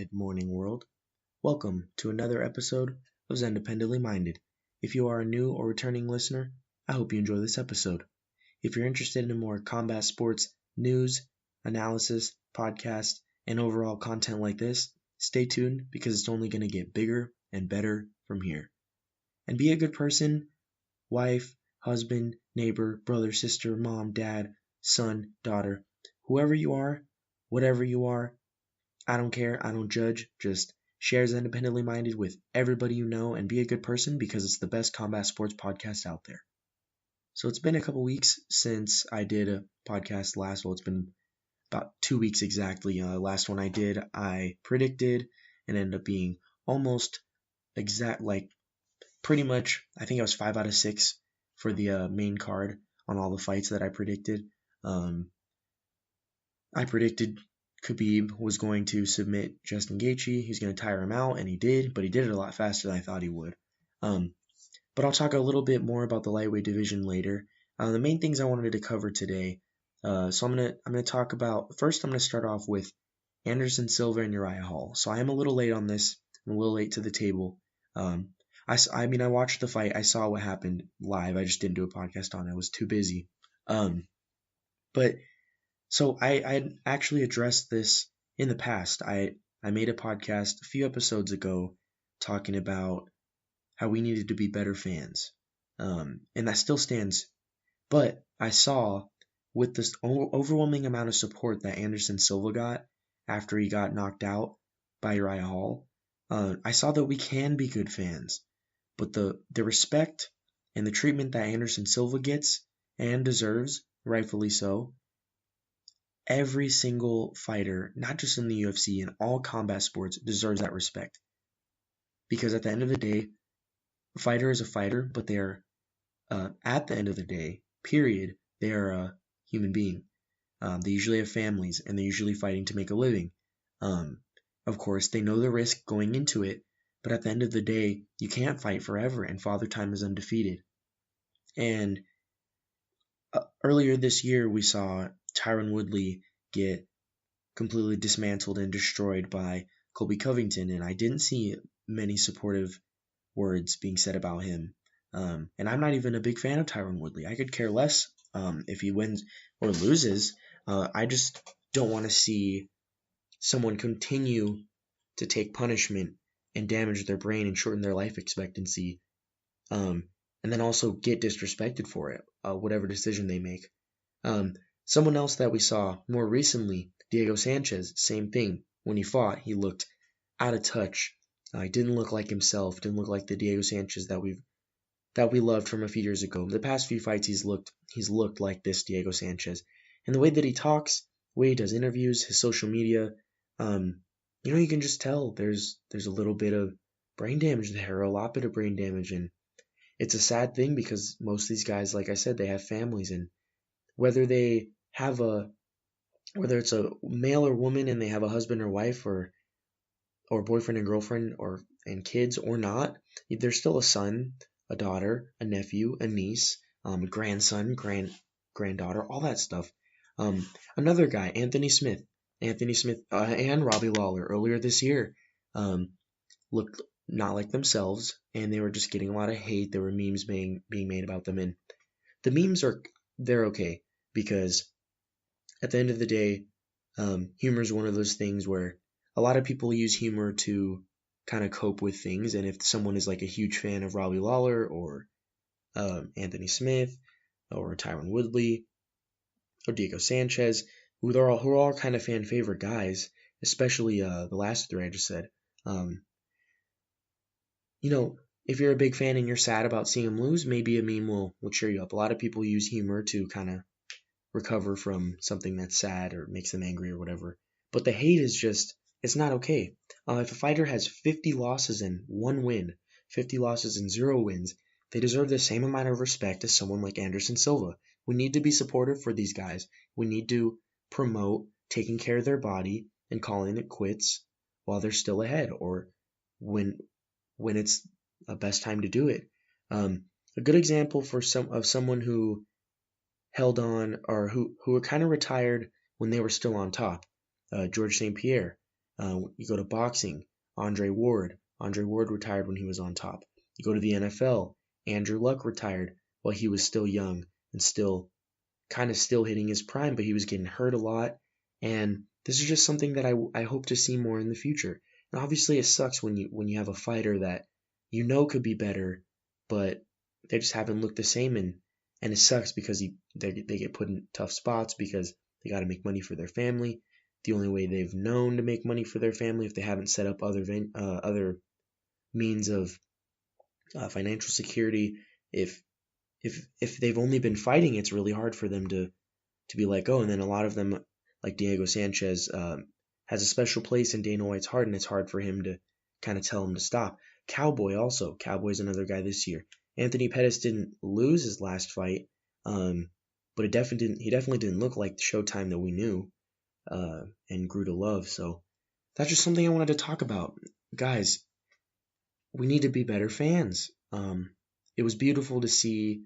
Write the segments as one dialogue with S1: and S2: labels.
S1: mid-morning world. Welcome to another episode of Xendependently Minded. If you are a new or returning listener, I hope you enjoy this episode. If you're interested in more combat sports news, analysis, podcasts, and overall content like this, stay tuned because it's only going to get bigger and better from here. And be a good person, wife, husband, neighbor, brother, sister, mom, dad, son, daughter, whoever you are, whatever you are. I don't care. I don't judge. Just share Independently Minded with everybody you know and be a good person because it's the best combat sports podcast out there. So it's been a couple weeks since I did a podcast last. Well, it's been about 2 weeks exactly. Last one I did, I predicted and ended up being almost exact, pretty much, I think I was 5 out of 6 for the main card on all the fights that I predicted. I predicted Khabib was going to submit Justin Gaethje. He's going to tire him out, and he did, but he did it a lot faster than I thought he would. But I'll talk a little bit more about the lightweight division later. The main things I wanted to cover today. So I'm gonna talk about first. I'm gonna start off with Anderson Silva and Uriah Hall. So I am a little late on this. I'm a little late to the table. I watched the fight. I saw what happened live. I just didn't do a podcast on it. I was too busy. So I actually addressed this in the past. I made a podcast a few episodes ago talking about how we needed to be better fans. And that still stands. But I saw with this overwhelming amount of support that Anderson Silva got after he got knocked out by Uriah Hall, I saw that we can be good fans. But the respect and the treatment that Anderson Silva gets and deserves, rightfully so, every single fighter, not just in the UFC, in all combat sports, deserves that respect. Because at the end of the day, a fighter is a fighter, but they are, at the end of the day, period, they are a human being. They usually have families, and they're usually fighting to make a living. Of course, they know the risk going into it, but at the end of the day, you can't fight forever, and Father Time is undefeated. And earlier this year, we saw Tyron Woodley get completely dismantled and destroyed by Colby Covington, and I didn't see many supportive words being said about him. And I'm not even a big fan of Tyron Woodley. I could care less if he wins or loses. I just don't want to see someone continue to take punishment and damage their brain and shorten their life expectancy, and then also get disrespected for it, whatever decision they make. Someone else that we saw more recently, Diego Sanchez, same thing. When he fought, he looked out of touch. He didn't look like himself. Didn't look like the Diego Sanchez that we loved from a few years ago. The past few fights, he's looked like this Diego Sanchez, and the way that he talks, the way he does interviews, his social media, you can just tell there's a little bit of brain damage there, a lot bit of brain damage, and it's a sad thing because most of these guys, like I said, they have families, and whether it's a male or woman and they have a husband or wife or boyfriend and girlfriend and kids or not, there's still a son, a daughter, a nephew, a niece, a grandson, granddaughter, all that stuff. Another guy, Anthony Smith, and Robbie Lawler earlier this year looked not like themselves, and they were just getting a lot of hate. There were memes being made about them, and the memes they're okay because at the end of the day, humor is one of those things where a lot of people use humor to kind of cope with things, and if someone is like a huge fan of Robbie Lawler or Anthony Smith or Tyron Woodley or Diego Sanchez, who are all kind of fan favorite guys, especially the last three I just said, if you're a big fan and you're sad about seeing them lose, maybe a meme will cheer you up. A lot of people use humor to kind of recover from something that's sad or makes them angry or whatever. But the hate is just, it's not okay. If a fighter has 50 losses and 1 win, 50 losses and 0 wins, they deserve the same amount of respect as someone like Anderson Silva. We need to be supportive for these guys. We need to promote taking care of their body and calling it quits while they're still ahead or when it's the best time to do it. A good example of someone who held on or who were kind of retired when they were still on top, George St. Pierre. You go to boxing, Andre Ward. Andre Ward retired when he was on top. You go to the NFL, Andrew Luck retired while he was still young and still hitting his prime, but he was getting hurt a lot. And this is just something that I hope to see more in the future. And obviously, it sucks when you have a fighter that could be better, but they just haven't looked the same, and it sucks because they get put in tough spots because they got to make money for their family. The only way they've known to make money for their family, if they haven't set up other means of financial security, if they've only been fighting, it's really hard for them to be let go. And then a lot of them, like Diego Sanchez, has a special place in Dana White's heart, and it's hard for him to kind of tell him to stop. Cowboy's another guy this year. Anthony Pettis didn't lose his last fight, but he definitely didn't look like the Showtime that we knew and grew to love. So that's just something I wanted to talk about. Guys, we need to be better fans. It was beautiful to see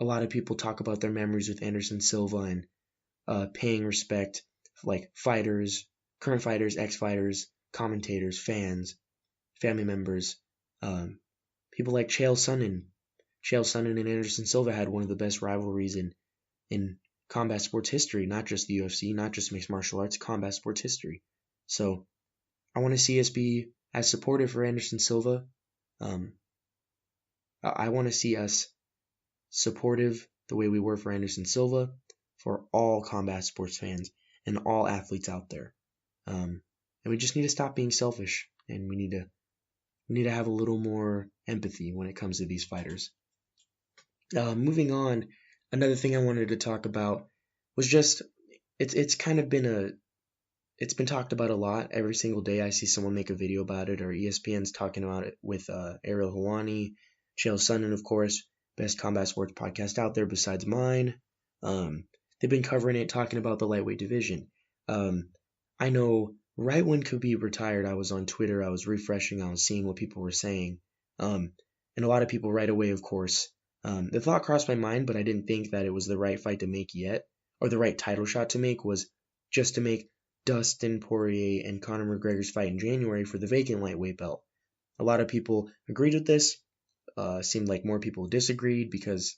S1: a lot of people talk about their memories with Anderson Silva and paying respect, like fighters, current fighters, ex-fighters, commentators, fans, family members, people like Chael Sonnen. Chael Sonnen and Anderson Silva had one of the best rivalries in combat sports history, not just the UFC, not just mixed martial arts, combat sports history. So I want to see us be as supportive for Anderson Silva. I want to see us supportive the way we were for Anderson Silva, for all combat sports fans and all athletes out there. And we just need to stop being selfish, and we need to have a little more empathy when it comes to these fighters. Moving on, another thing I wanted to talk about was just it's been talked about a lot. Every single day I see someone make a video about it, or ESPN's talking about it with Ariel Helwani, Chael Sonnen, of course, best combat sports podcast out there besides mine. They've been covering it, talking about the lightweight division. I know right when Khabib retired, I was on Twitter, I was refreshing, I was seeing what people were saying. And a lot of people right away, of course, the thought crossed my mind, but I didn't think that it was the right fight to make yet, or the right title shot to make, was just to make Dustin Poirier and Conor McGregor's fight in January for the vacant lightweight belt. A lot of people agreed with this. Seemed like more people disagreed because,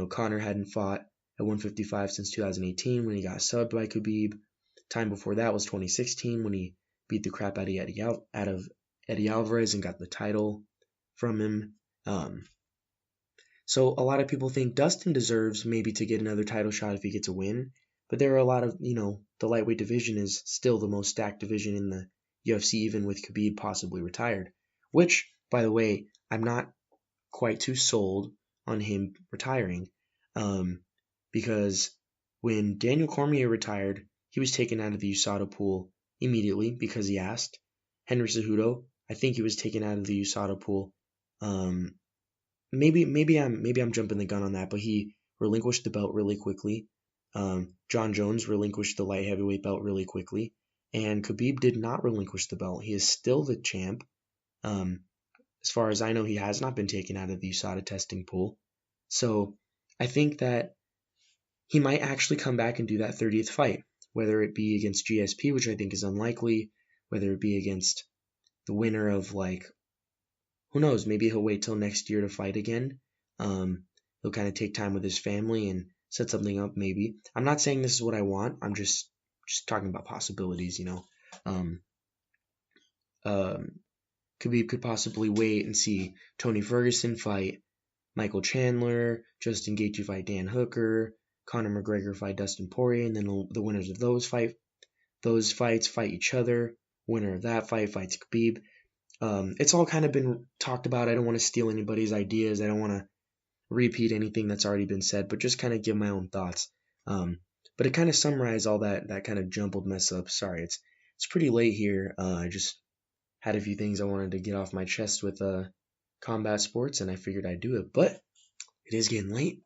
S1: Conor hadn't fought at 155 since 2018 when he got subbed by Khabib. Time before that was 2016 when he beat the crap out of Eddie Alvarez and got the title from him. So a lot of people think Dustin deserves maybe to get another title shot if he gets a win. But there are a lot of, the lightweight division is still the most stacked division in the UFC, even with Khabib possibly retired. Which, by the way, I'm not quite too sold on him retiring. Because when Daniel Cormier retired, he was taken out of the USADA pool immediately because he asked. Henry Cejudo, I think he was taken out of the USADA pool. Maybe I'm jumping the gun on that, but he relinquished the belt really quickly. John Jones relinquished the light heavyweight belt really quickly, and Khabib did not relinquish the belt. He is still the champ. As far as I know, he has not been taken out of the USADA testing pool. So I think that he might actually come back and do that 30th fight, whether it be against GSP, which I think is unlikely, whether it be against the winner of, who knows, maybe he'll wait till next year to fight again. He'll kind of take time with his family and set something up, maybe. I'm not saying this is what I want. I'm just talking about possibilities, Khabib could possibly wait and see Tony Ferguson fight Michael Chandler, Justin Gaethje fight Dan Hooker, Conor McGregor fight Dustin Poirier, and then the winners of those fights fight each other. Winner of that fight fights Khabib. It's all kind of been talked about. I don't want to steal anybody's ideas. I don't want to repeat anything that's already been said, but just kind of give my own thoughts. But it kind of summarized all that kind of jumbled mess up. Sorry, it's pretty late here. I just had a few things I wanted to get off my chest with combat sports, and I figured I'd do it. But it is getting late.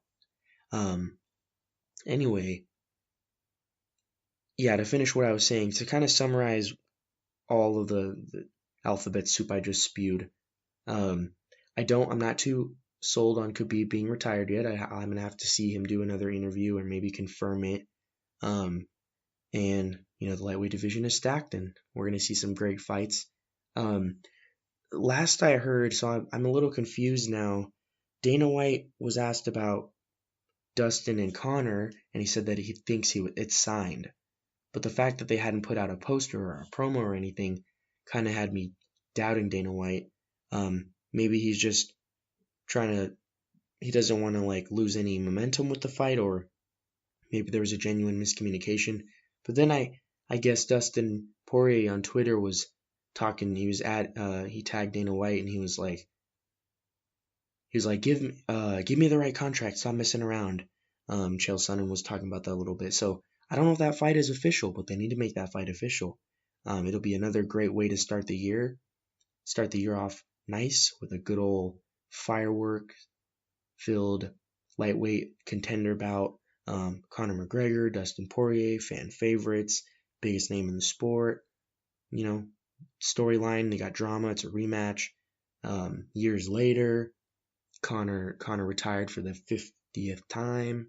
S1: Anyway, yeah, to finish what I was saying, to kind of summarize all of the alphabet soup I just spewed, I'm not too sold on Khabib being retired yet. I'm gonna have to see him do another interview or maybe confirm it. And the lightweight division is stacked, and we're going to see some great fights. Last I heard, so I'm a little confused now. Dana White was asked about Dustin and Conor, and he said that he thinks it's signed. But the fact that they hadn't put out a poster or a promo or anything kind of had me doubting Dana White. Maybe he's just he doesn't want to lose any momentum with the fight, or maybe there was a genuine miscommunication. But then I guess Dustin Poirier on Twitter was talking. He tagged Dana White, and he was like, give me the right contract, stop messing around. Chael Sonnen was talking about that a little bit. So I don't know if that fight is official, but they need to make that fight official. It'll be another great way to start the year off nice with a good old firework-filled lightweight contender bout. Conor McGregor, Dustin Poirier, fan favorites, biggest name in the sport. Storyline, they got drama. It's a rematch. Years later, Conor retired for the 50th time.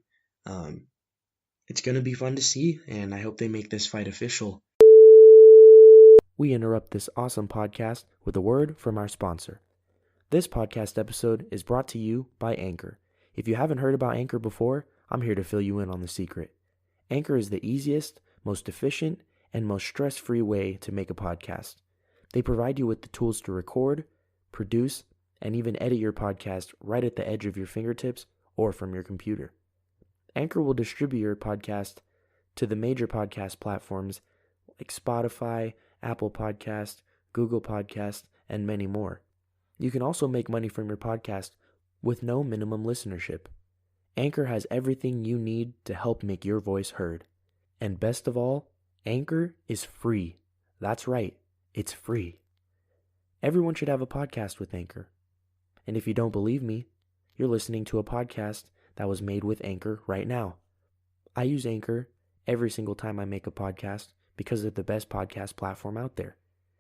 S1: It's going to be fun to see, and I hope they make this fight official.
S2: We interrupt this awesome podcast with a word from our sponsor. This podcast episode is brought to you by Anchor. If you haven't heard about Anchor before, I'm here to fill you in on the secret. Anchor is the easiest, most efficient, and most stress-free way to make a podcast. They provide you with the tools to record, produce, and even edit your podcast right at the edge of your fingertips or from your computer. Anchor will distribute your podcast to the major podcast platforms like Spotify, Apple Podcast, Google Podcast, and many more. You can also make money from your podcast with no minimum listenership. Anchor has everything you need to help make your voice heard. And best of all, Anchor is free. That's right, it's free. Everyone should have a podcast with Anchor. And if you don't believe me, you're listening to a podcast that was made with Anchor right now. I use Anchor every single time I make a podcast because they're the best podcast platform out there.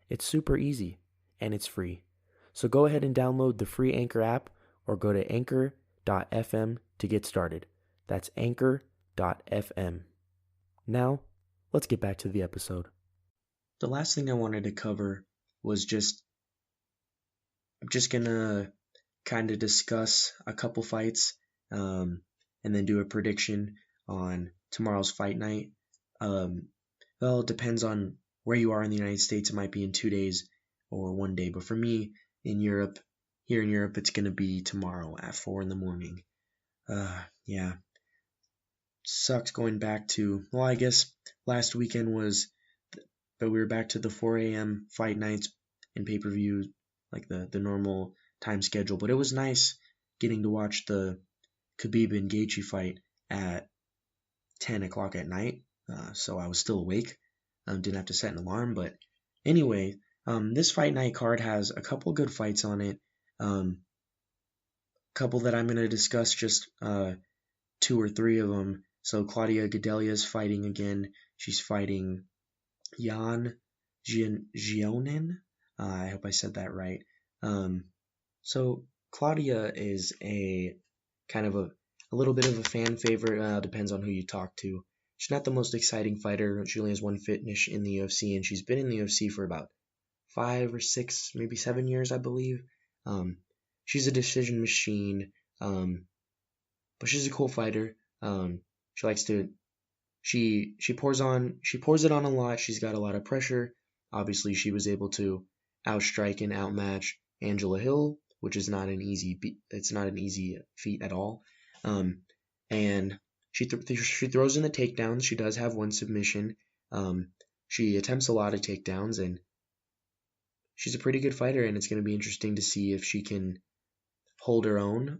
S2: It's super easy, and it's free. So go ahead and download the free Anchor app or go to anchor.fm to get started. That's anchor.fm. Now, let's get back to the episode.
S1: The last thing I wanted to cover was I'm just going to kind of discuss a couple fights and then do a prediction on tomorrow's fight night. Well, it depends on where you are in the United States. It might be in 2 days or 1 day. But for me, here in Europe, it's going to be tomorrow at 4 a.m. Yeah. Sucks going back to, well, I guess last weekend but we were back to the 4 a.m. fight nights and pay-per-view, like the normal time schedule. But it was nice getting to watch the Khabib and Gaethje fight at 10 o'clock at night. So I was still awake. Didn't have to set an alarm. But anyway, this fight night card has a couple good fights on it. Couple that I'm going to discuss, just 2 or 3 of them. So Claudia Gadelha is fighting again. She's fighting Jan Gionen. I hope I said that right. So Claudia is a kind of a little bit of a fan favorite. Depends on who you talk to. She's not the most exciting fighter. She only has one finish in the UFC, and she's been in the UFC for about 5 or 6, maybe 7 years, I believe. She's a decision machine, but she's a cool fighter. She likes to, she pours it on a lot. She's got a lot of pressure. Obviously, she was able to outstrike and outmatch Angela Hill, which is not an easy feat at all. And she throws in the takedowns. She does have one submission. She attempts a lot of takedowns, and she's a pretty good fighter, and it's going to be interesting to see if she can hold her own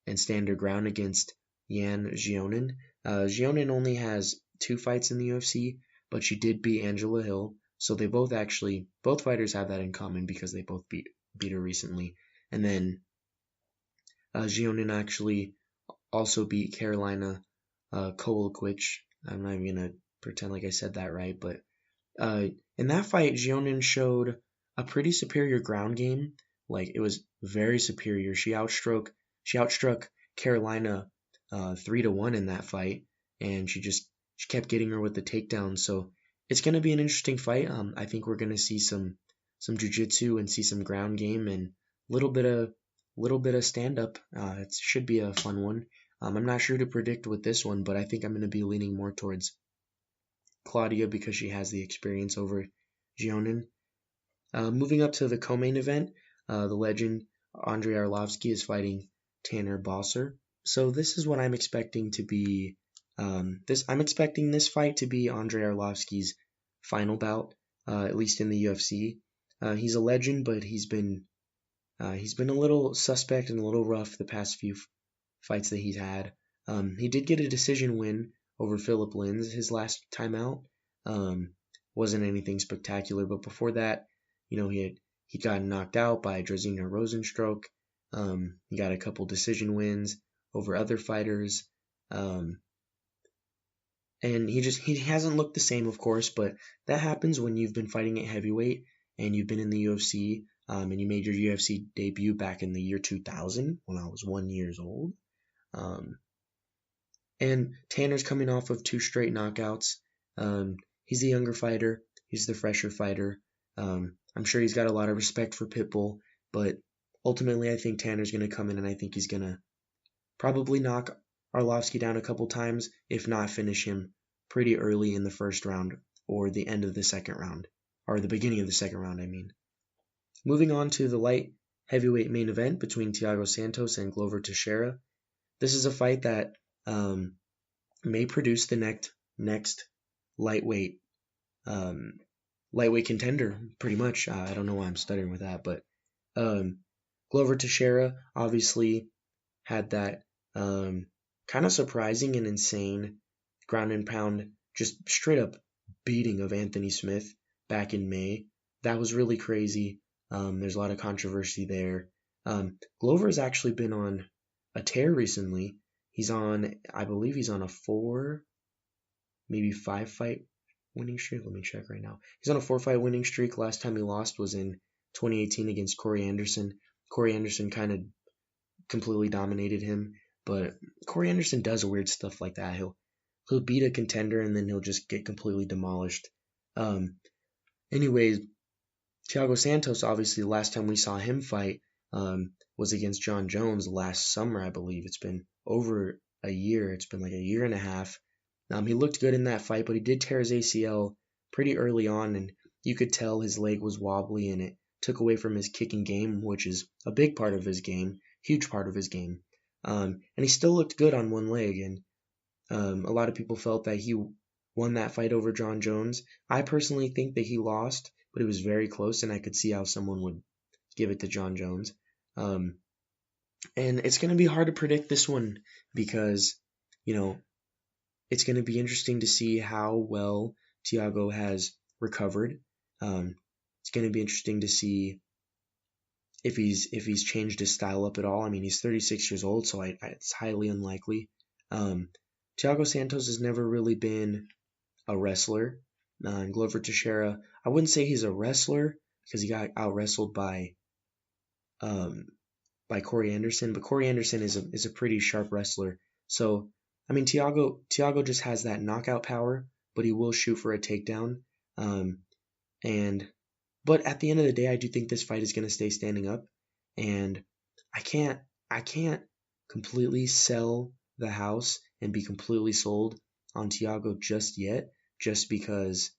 S1: and stand her ground against Jan Gionen. Gionen only has 2 fights in the UFC, but she did beat Angela Hill, so they both fighters have that in common because they both beat her recently. And then Gionen actually also beat Carolina Kowalkiewicz. I'm not even going to pretend like I said that right, but in that fight, Gionen showed a pretty superior ground game. Like, it was very superior. She outstruck Carolina 3-1 in that fight, and she just she kept getting her with the takedown. So it's going to be an interesting fight. I think we're going to see some jiu-jitsu and see some ground game and little bit of stand up. It should be a fun one. I'm not sure to predict with this one, but I think I'm going to be leaning more towards Claudia because she has the experience over Gionin. Moving up to the co-main event, the legend Andrei Arlovsky is fighting Tanner Boser. So this is what I'm expecting to be. I'm expecting this fight to be Andrei Arlovsky's final bout, at least in the UFC. He's a legend, but he's been a little suspect and a little rough the past few fights that he's had. He did get a decision win over Philip Lins his last time out. Wasn't anything spectacular, but before that, he got knocked out by Drazenko Rosenstruck. He got a couple decision wins over other fighters. And he hasn't looked the same, of course, but that happens when you've been fighting at heavyweight and you've been in the UFC, and you made your UFC debut back in the year 2000 when I was 1 year old. And Tanner's coming off of 2 straight knockouts. He's the younger fighter. He's the fresher fighter. I'm sure he's got a lot of respect for Pitbull, but ultimately I think Tanner's going to come in and I think he's going to probably knock Arlovsky down a couple times, if not finish him pretty early in the first round or the end of the second round, or the beginning of the second round, I mean. Moving on to the light heavyweight main event between Thiago Santos and Glover Teixeira. This is a fight that may produce the next lightweight contender, pretty much. I don't know why I'm stuttering with that, but Glover Teixeira obviously had that kind of surprising and insane ground and pound, just straight up beating of Anthony Smith back in May. That was really crazy. There's a lot of controversy there. Glover has actually been on a tear recently. I believe he's on a 4, maybe 5 fight winning streak. Let me check right now. He's on a 4 fight winning streak. Last time he lost was in 2018 against Corey Anderson. Corey Anderson kind of completely dominated him, but Corey Anderson does weird stuff like that. He'll beat a contender and then he'll just get completely demolished. Anyways, Thiago Santos, obviously, the last time we saw him fight was against John Jones last summer, I believe. It's been over a year. It's been like a year and a half. He looked good in that fight, but he did tear his ACL pretty early on, and you could tell his leg was wobbly, and it took away from his kicking game, which is a big part of his game, huge part of his game. And he still looked good on one leg, and a lot of people felt that he won that fight over John Jones. I personally think that he lost, but it was very close, and I could see how someone would give it to John Jones. And it's going to be hard to predict this one because, it's going to be interesting to see how well Thiago has recovered. It's going to be interesting to see if he's changed his style up at all. I mean, he's 36 years old, so it's highly unlikely. Thiago Santos has never really been a wrestler. And Glover Teixeira, I wouldn't say he's a wrestler because he got out-wrestled by Corey Anderson, but Corey Anderson is a pretty sharp wrestler. So, I mean, Thiago just has that knockout power, but he will shoot for a takedown. But at the end of the day, I do think this fight is going to stay standing up, and I can't completely sell the house and be completely sold on Thiago just yet, just because,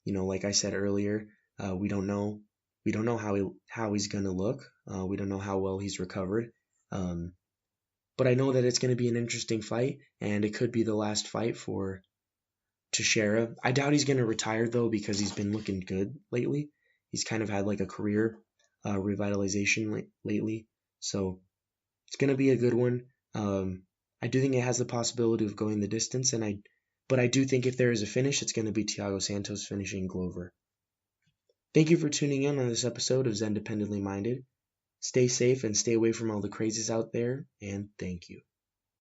S1: like I said earlier, we don't know how he's going to look. We don't know how well he's recovered. But I know that it's going to be an interesting fight, and it could be the last fight for Teixeira. I doubt he's going to retire, though, because he's been looking good lately. He's kind of had like a career revitalization lately. So it's going to be a good one. I do think it has the possibility of going the distance, but I do think if there is a finish, it's going to be Thiago Santos finishing Glover. Thank you for tuning in on this episode of Xendependently Minded. Stay safe and stay away from all the crazies out there, and thank you.